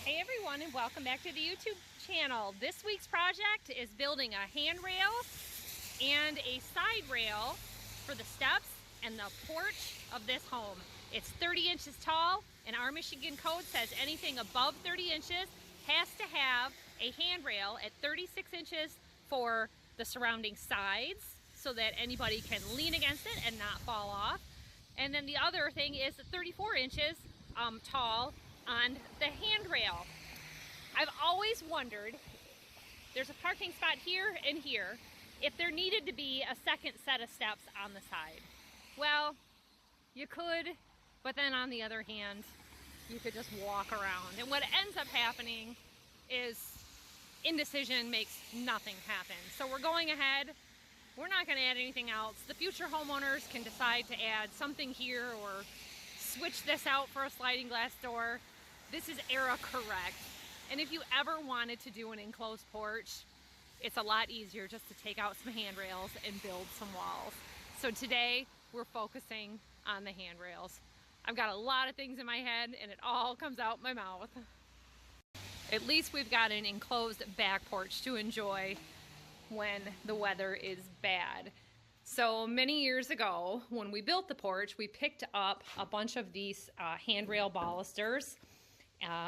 Hey everyone, and welcome back to the YouTube channel. This week's project is building a handrail and a side rail for the steps and the porch of this home. It's 30 inches tall, and our Michigan code says anything above 30 inches has to have a handrail at 36 inches for the surrounding sides so that anybody can lean against it and not fall off. And then the other thing is 34 inches tall on the handrail. I've always wondered, there's a parking spot here and here, if there needed to be a second set of steps on the side. Well, you could, but then on the other hand, you could just walk around. And what ends up happening is indecision makes nothing happen. So we're going ahead. We're not going to add anything else. The future homeowners can decide to add something here or switch this out for a sliding glass door. This is era correct. And if you ever wanted to do an enclosed porch, it's a lot easier just to take out some handrails and build some walls. So today we're focusing on the handrails. I've got a lot of things in my head and it all comes out my mouth. At least we've got an enclosed back porch to enjoy when the weather is bad. So many years ago, when we built the porch, we picked up a bunch of these handrail balusters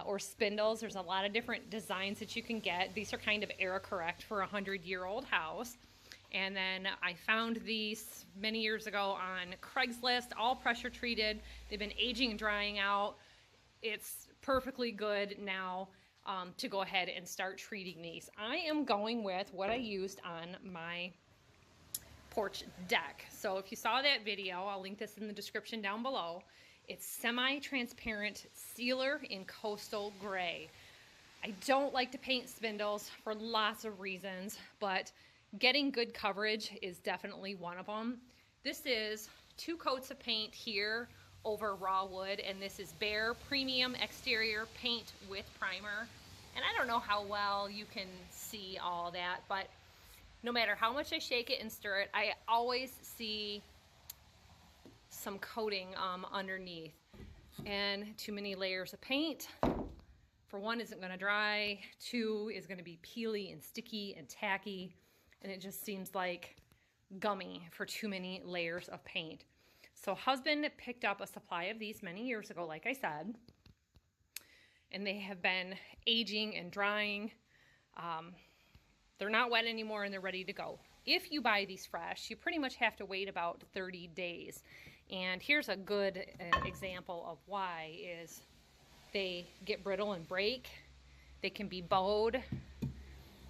or spindles. There's a lot of different designs that you can get. These are kind of era correct for a 100-year-old house. And then I found these many years ago on Craigslist, all pressure treated. They've been aging and drying out. It's perfectly good now to go ahead and start treating these. I am going with what I used on my porch deck. So if you saw that video, I'll link this in the description down below. It's semi-transparent sealer in coastal gray. I don't like to paint spindles for lots of reasons, but getting good coverage is definitely one of them. This is 2 coats of paint here over raw wood, and this is Behr premium exterior paint with primer. And I don't know how well you can see all that, but no matter how much I shake it and stir it, I always see some coating underneath. And too many layers of paint, for one, isn't going to dry. 2 is going to be peely and sticky and tacky. And it just seems like gummy for too many layers of paint. So husband picked up a supply of these many years ago, like I said. And they have been aging and drying. They're not wet anymore and they're ready to go. If you buy these fresh, you pretty much have to wait about 30 days. And here's a good example of why is they get brittle and break. They can be bowed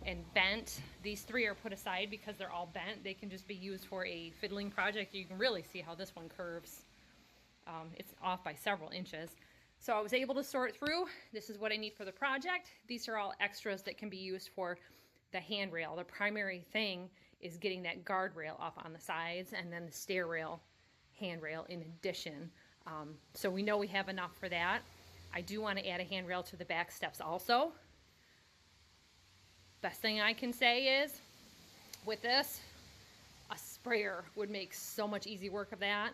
and bent. These 3 are put aside because they're all bent. They can just be used for a fiddling project. You can really see how this one curves. It's off by several inches. So I was able to sort through. This is what I need for the project. These are all extras that can be used for the handrail. The primary thing is getting that guardrail up on the sides and then the stair rail handrail in addition. So we know we have enough for that. I do want to add a handrail to the back steps also. Best thing I can say is with this, a sprayer would make so much easy work of that,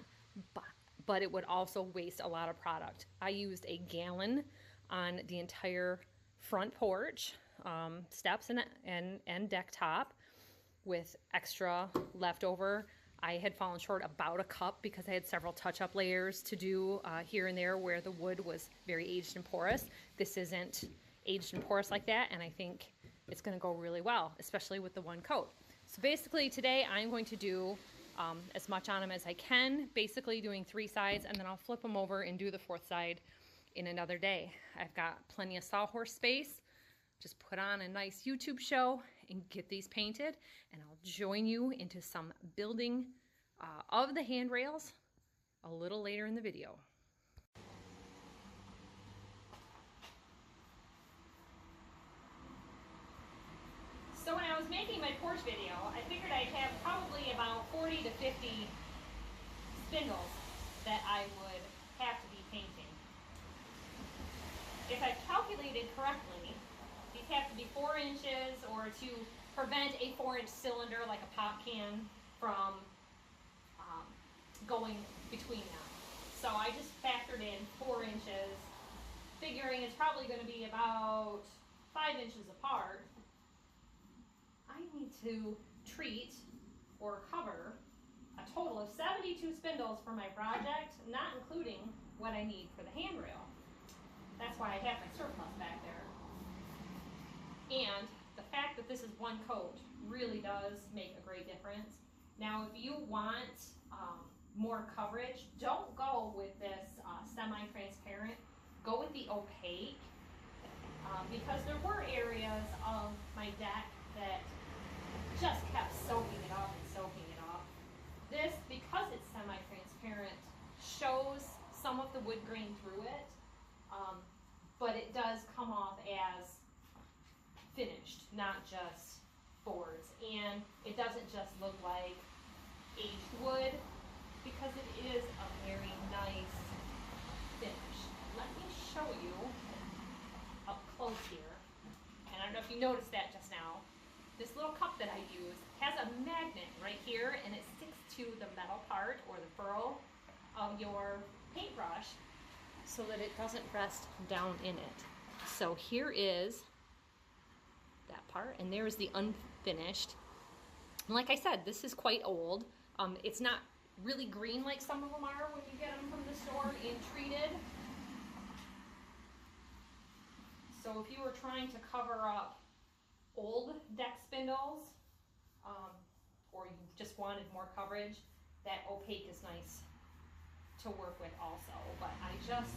but it would also waste a lot of product. I used a gallon on the entire front porch, steps and deck top with extra leftover. I had fallen short about a cup because I had several touch-up layers to do here and there where the wood was very aged and porous. This isn't aged and porous like that, and I think it's going to go really well, especially with the 1 coat. So basically today I'm going to do as much on them as I can, basically doing 3 sides, and then I'll flip them over and do the 4th side in another day. I've got plenty of sawhorse space. Just put on a nice YouTube show and get these painted, and I'll join you into some building of the handrails a little later in the video. So when I was making my porch video, I figured I'd have probably about 40 to 50 spindles that I would have to be painting. If I calculated correctly, these have to be 4 inches, or to prevent a 4-inch cylinder like a pop can from going between them. So I just factored in 4 inches figuring it's probably going to be about 5 inches apart, I need to treat or cover a total of 72 spindles for my project, not including what I need for the handrail. That's why I have my surplus back there. And the fact that this is one coat really does make a great difference. Now, if you want more coverage, don't go with this semi-transparent. Go with the opaque, because there were areas of my deck that just kept soaking it up and soaking it up. This, because it's semi-transparent, shows some of the wood grain through it, but it does come off as finished, not just boards. And it doesn't just look like aged wood, because it is a very nice finish. Let me show you up close here. And I don't know if you noticed that just now. This little cup that I use has a magnet right here, and it sticks to the metal part or the ferrule of your paintbrush so that it doesn't rest down in it. So here is that part, and there's the unfinished. And like I said, this is quite old. It's not really green like some of them are when you get them from the store and treated. So if you were trying to cover up old deck spindles, or you just wanted more coverage, that opaque is nice to work with also. But I just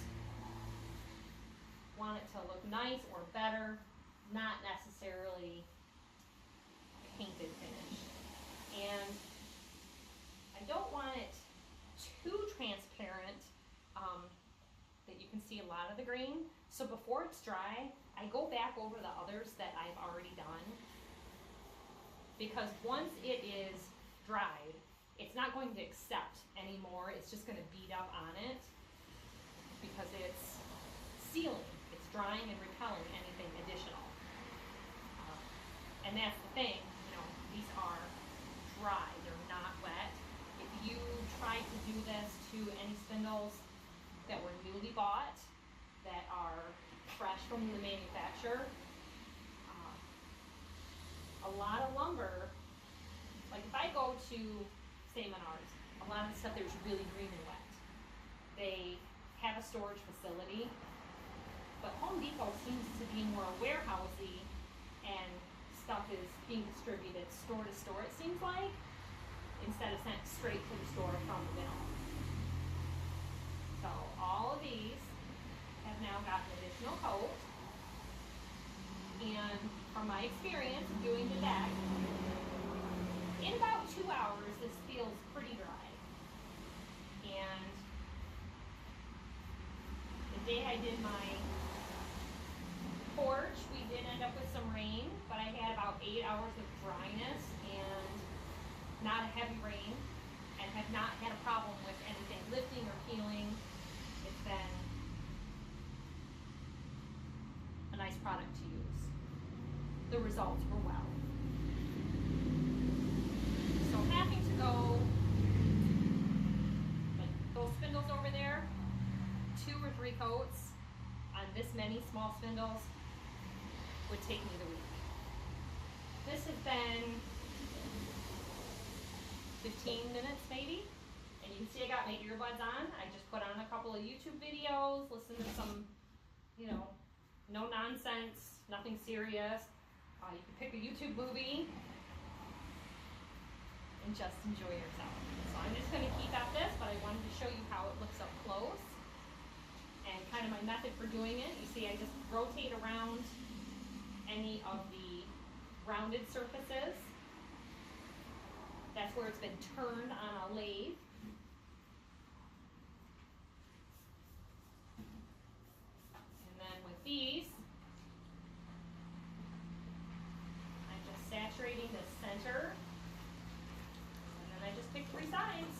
want it to look nice or better, not necessarily painted finish. And I don't want it too transparent that you can see a lot of the grain. So before it's dry, I go back over the others that I've already done, because once it is dried, it's not going to accept anymore. It's just going to beat up on it because it's sealing. It's drying and repelling anything additional. And that's the thing, you know, these are dry, they're not wet. If you try to do this to any spindles that were newly bought, that are fresh from the manufacturer, a lot of lumber, like if I go to, say, Menards, a lot of the stuff there's really green and wet. They have a storage facility, but Home Depot seems to be more warehousey, and stuff is being distributed store to store, it seems like, instead of sent straight to the store from the mill. So all of these have now got an additional coat, and from my experience of doing the deck, in about 2 hours this feels pretty dry. And the day I did my porch, we did end up with some rain, but I had about 8 hours of dryness and not a heavy rain, and have not had a problem with anything lifting or peeling. It's been a nice product to use. The results were well. So having to go, like those spindles over there, 2 or 3 coats on this many small spindles would take me the week. This has been 15 minutes maybe, and you can see I got my earbuds on. I just put on a couple of YouTube videos, listen to some, you know, no nonsense, nothing serious. You can pick a YouTube movie and just enjoy yourself. So I'm just going to keep at this, but I wanted to show you how it looks up close and kind of my method for doing it. You see I just rotate around any of the rounded surfaces. That's where it's been turned on a lathe. And then with these, I'm just saturating the center. And then I just pick 3 sides.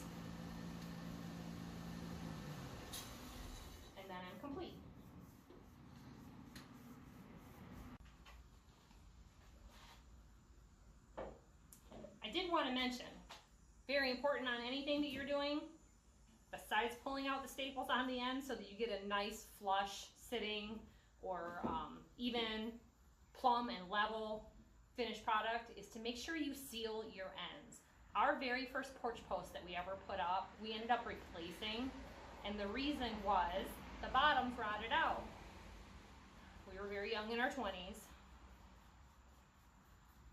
And then I'm complete. I did want to mention, very important on anything that you're doing, besides pulling out the staples on the end so that you get a nice flush sitting or even plumb and level finished product is to make sure you seal your ends. Our very first porch post that we ever put up, we ended up replacing, and the reason was the bottoms rotted out. We were very young in our 20s.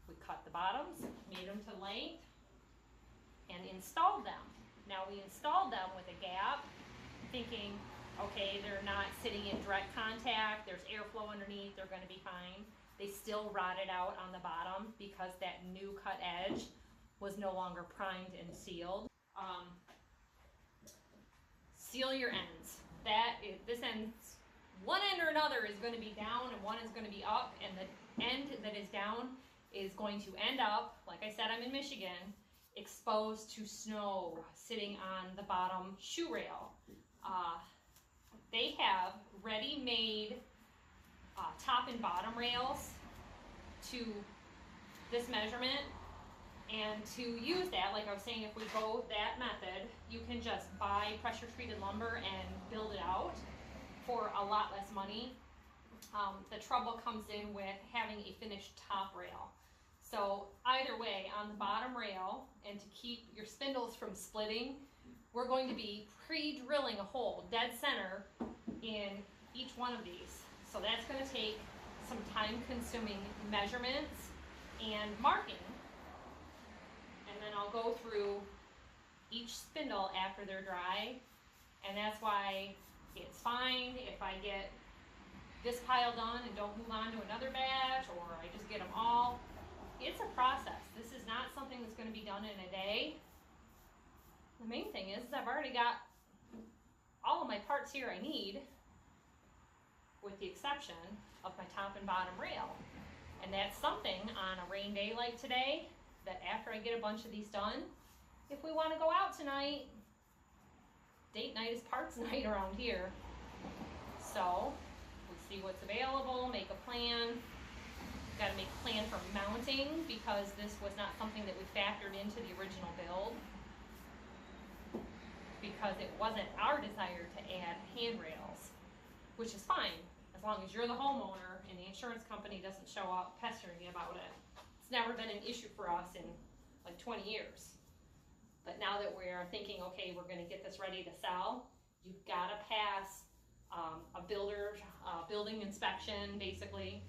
We cut the bottoms, made them to length, and installed them. Now we installed them with a gap, thinking, okay, they're not sitting in direct contact, there's airflow underneath, they're gonna be fine. They still rotted out on the bottom because that new cut edge was no longer primed and sealed. Seal your ends. This end, one end or another is gonna be down and one is gonna be up, and the end that is down is going to end up, like I said, I'm in Michigan, exposed to snow sitting on the bottom shoe rail. They have ready-made top and bottom rails to this measurement, and to use that, like I was saying, if we go that method, you can just buy pressure treated lumber and build it out for a lot less money. The trouble comes in with having a finished top rail. So either way, on the bottom rail, and to keep your spindles from splitting, we're going to be pre-drilling a hole dead center in each one of these. So that's going to take some time-consuming measurements and marking. And then I'll go through each spindle after they're dry. And that's why it's fine if I get this pile done and don't move on to another batch, or I just get them all. It's a process. This is not something that's going to be done in a day. The main thing is I've already got all of my parts here I need, with the exception of my top and bottom rail. And that's something on a rain day like today, that after I get a bunch of these done, if we want to go out tonight, date night is parts night around here. So we see what's available, make a plan. Got to make a plan for mounting, because this was not something that we factored into the original build, because it wasn't our desire to add handrails, which is fine as long as you're the homeowner and the insurance company doesn't show up pestering you about it. It's never been an issue for us in like 20 years. But now that we're thinking, okay, we're going to get this ready to sell, you've got to pass a building inspection, basically.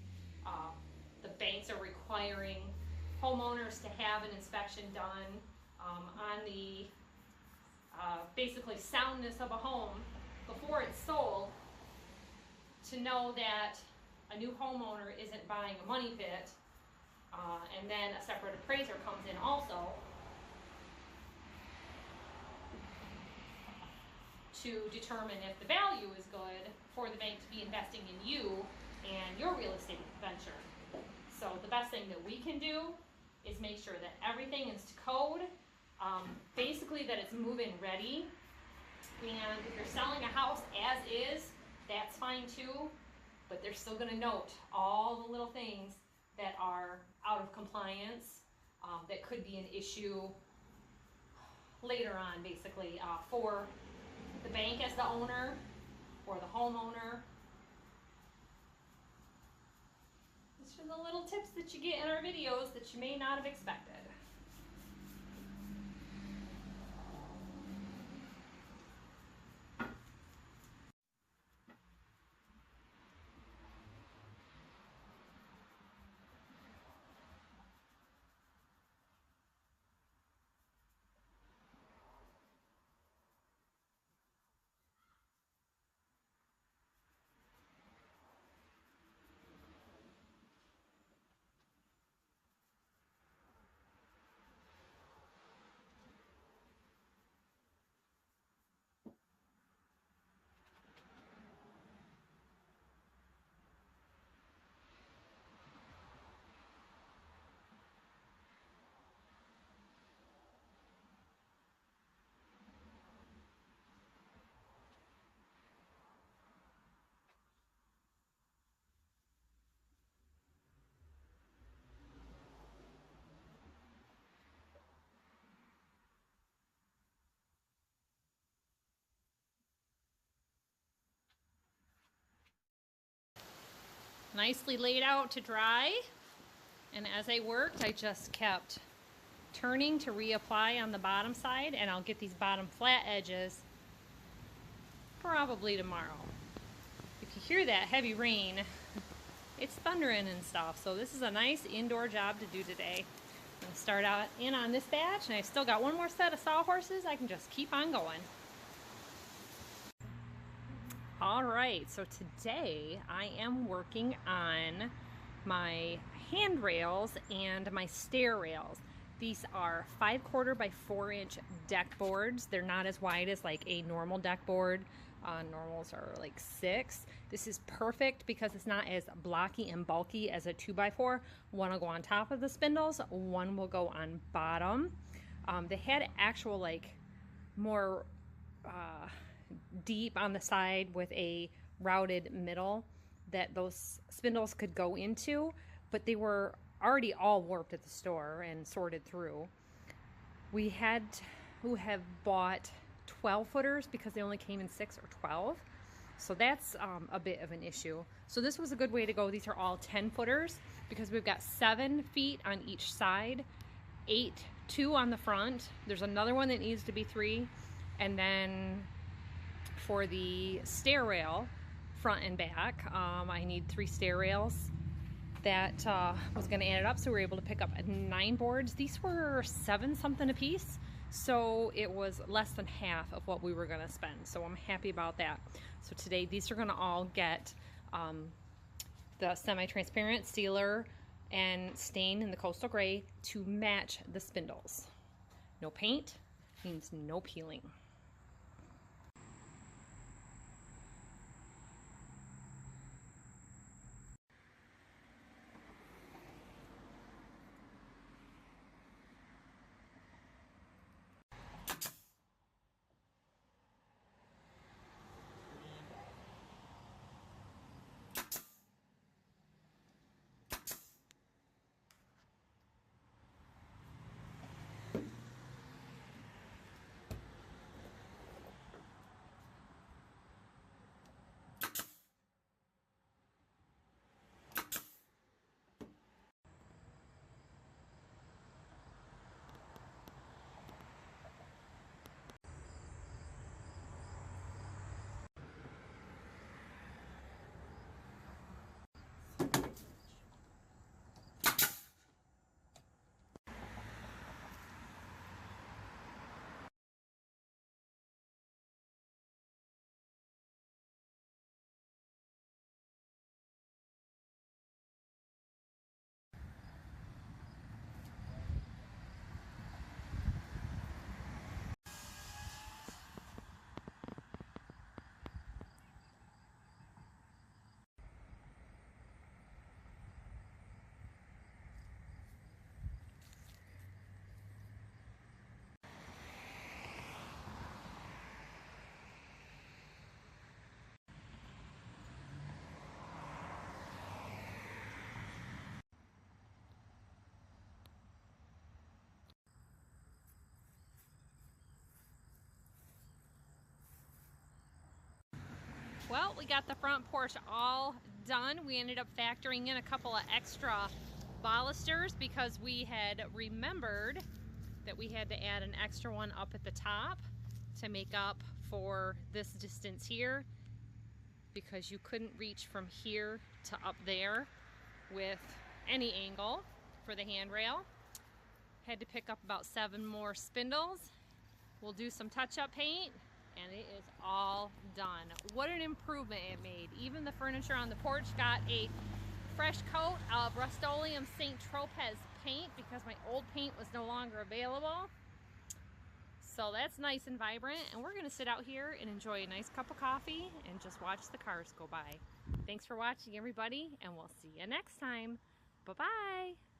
The banks are requiring homeowners to have an inspection done on the basically soundness of a home before it's sold, to know that a new homeowner isn't buying a money pit. And then a separate appraiser comes in also to determine if the value is good for the bank to be investing in you and your real estate venture. So the best thing that we can do is make sure that everything is to code, basically that it's move-in ready. And if you're selling a house as is, that's fine too, but they're still going to note all the little things that are out of compliance, that could be an issue later on, basically, for the bank as the owner or the homeowner. These are the little tips that you get in our videos that you may not have expected. nicely laid out to dry. And as I worked, I just kept turning to reapply on the bottom side, and I'll get these bottom flat edges probably tomorrow. If you hear that heavy rain, it's thundering and stuff, so this is a nice indoor job to do today. I'm going to start out in on this batch, and I still got one more set of sawhorses. I can just keep on going. All right, so today I am working on my handrails and my stair rails. These are 5/4 by 4-inch deck boards. They're not as wide as like a normal deck board. Normals are like 6. This is perfect because it's not as blocky and bulky as a 2x4. One will go on top of the spindles, one will go on bottom. They had actual like more deep on the side with a routed middle that those spindles could go into, but they were already all warped at the store and sorted through. We had to have bought 12 footers because they only came in 6 or 12. So that's a bit of an issue. So this was a good way to go. These are all 10 footers because we've got 7 feet on each side, 2 on the front. There's another one that needs to be 3. And then for the stair rail, front and back, I need 3 stair rails. That was going to add it up, so we were able to pick up 9 boards. These were 7 something a piece, so it was less than half of what we were going to spend, so I'm happy about that. So today these are going to all get the semi-transparent sealer and stain in the coastal gray to match the spindles. No paint means no peeling. Well, we got the front porch all done. We ended up factoring in a couple of extra balusters because we had remembered that we had to add an extra one up at the top to make up for this distance here, because you couldn't reach from here to up there with any angle for the handrail. Had to pick up about 7 more spindles. We'll do some touch-up paint, and it is all done. What an improvement it made. Even the furniture on the porch got a fresh coat of Rust-Oleum St. Tropez paint because my old paint was no longer available. So that's nice and vibrant, and we're gonna sit out here and enjoy a nice cup of coffee and just watch the cars go by. Thanks for watching, everybody, and we'll see you next time. Bye-bye.